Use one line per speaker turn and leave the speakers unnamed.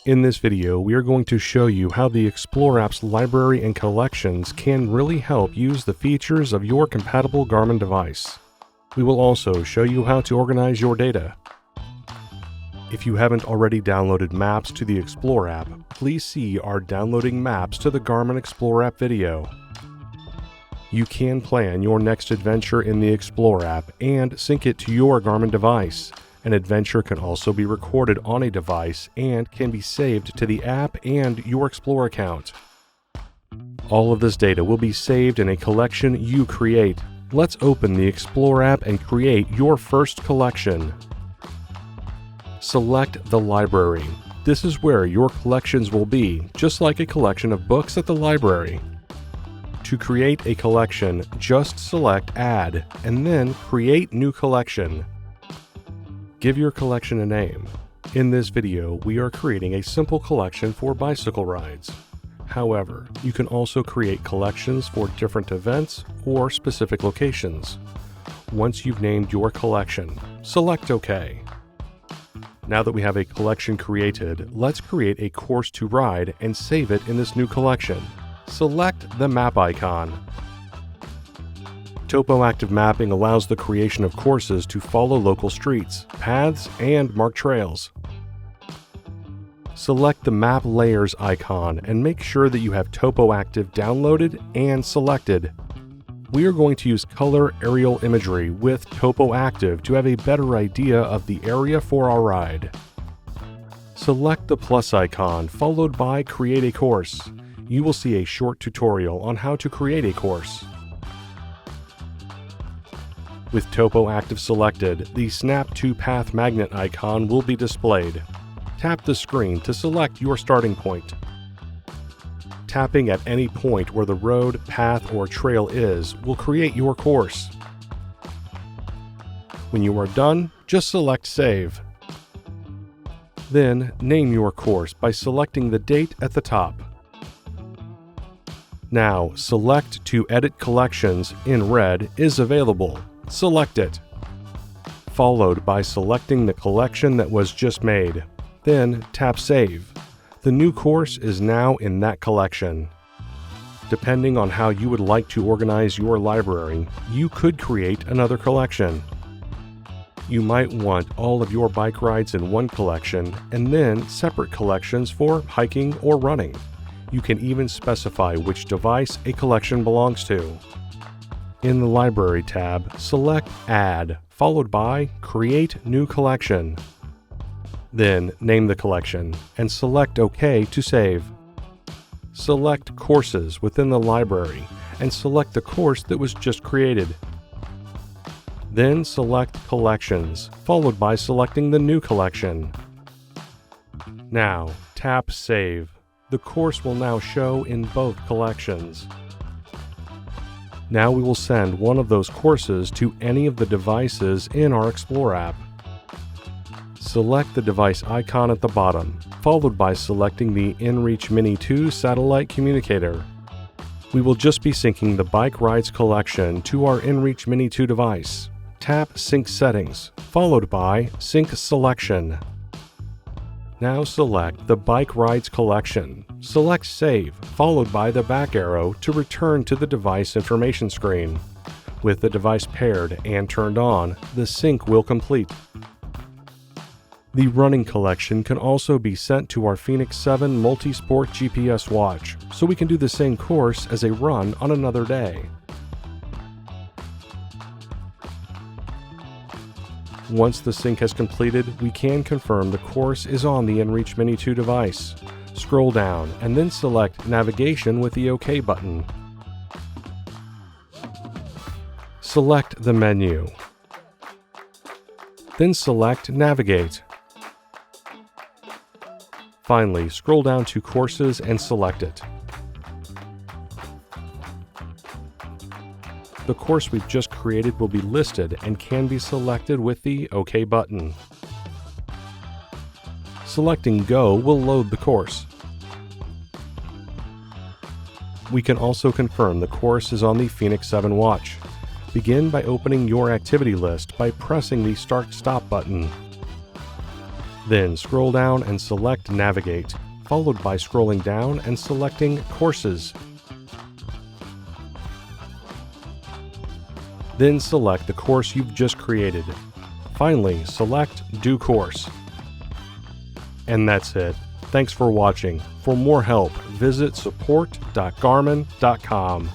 In this video, we are going to show you how the Explore app's library and collections can really help use the features of your compatible Garmin device. We will also show you how to organize your data. If you haven't already downloaded maps to the Explore app, please see our downloading maps to the Garmin Explore app video. You can plan your next adventure in the Explore app and sync it to your Garmin device. An adventure can also be recorded on a device and can be saved to the app and your Explore account. All of this data will be saved in a collection you create. Let's open the Explore app and create your first collection. Select the library. This is where your collections will be, just like a collection of books at the library. To create a collection, just select Add, and then Create New Collection. Give your collection a name. In this video, we are creating a simple collection for bicycle rides. However, you can also create collections for different events or specific locations. Once you've named your collection, select OK. Now that we have a collection created, let's create a course to ride and save it in this new collection. Select the map icon. Topo-active mapping allows the creation of courses to follow local streets, paths, and marked trails. Select the Map Layers icon and make sure that you have Topo-active downloaded and selected. We are going to use color aerial imagery with Topo-active to have a better idea of the area for our ride. Select the plus icon followed by Create a Course. You will see a short tutorial on how to create a course. With Topo-active selected, the Snap to Path magnet icon will be displayed. Tap the screen to select your starting point. Tapping at any point where the road, path, or trail is will create your course. When you are done, just select Save. Then, name your course by selecting the date at the top. Now, select to Edit Collections in red is available. Select it, followed by selecting the collection that was just made. Then tap Save. The new course is now in that collection. Depending on how you would like to organize your library, you could create another collection. You might want all of your bike rides in one collection and then separate collections for hiking or running. You can even specify which device a collection belongs to. In the Library tab, select Add, followed by Create New Collection. Then name the collection and select OK to save. Select Courses within the library and select the course that was just created. Then select Collections, followed by selecting the new collection. Now, tap Save. The course will now show in both collections. Now we will send one of those courses to any of the devices in our Explore app. Select the device icon at the bottom, followed by selecting the inReach Mini 2 satellite communicator. We will just be syncing the bike rides collection to our inReach Mini 2 device. Tap Sync Settings, followed by Sync Selection. Now select the Bike Rides collection. Select Save, followed by the back arrow to return to the device information screen. With the device paired and turned on, the sync will complete. The running collection can also be sent to our Fenix 7 Multi-Sport GPS watch, so we can do the same course as a run on another day. Once the sync has completed, we can confirm the course is on the inReach Mini 2 device. Scroll down and then select Navigation with the OK button. Select the menu. Then select Navigate. Finally, scroll down to Courses and select it. The course we've just created will be listed and can be selected with the OK button. Selecting Go will load the course. We can also confirm the course is on the Fenix 7 watch. Begin by opening your activity list by pressing the Start-Stop button. Then scroll down and select Navigate, followed by scrolling down and selecting Courses. Then select the course you've just created. Finally, select Do Course. And that's it. Thanks for watching. For more help, visit support.garmin.com.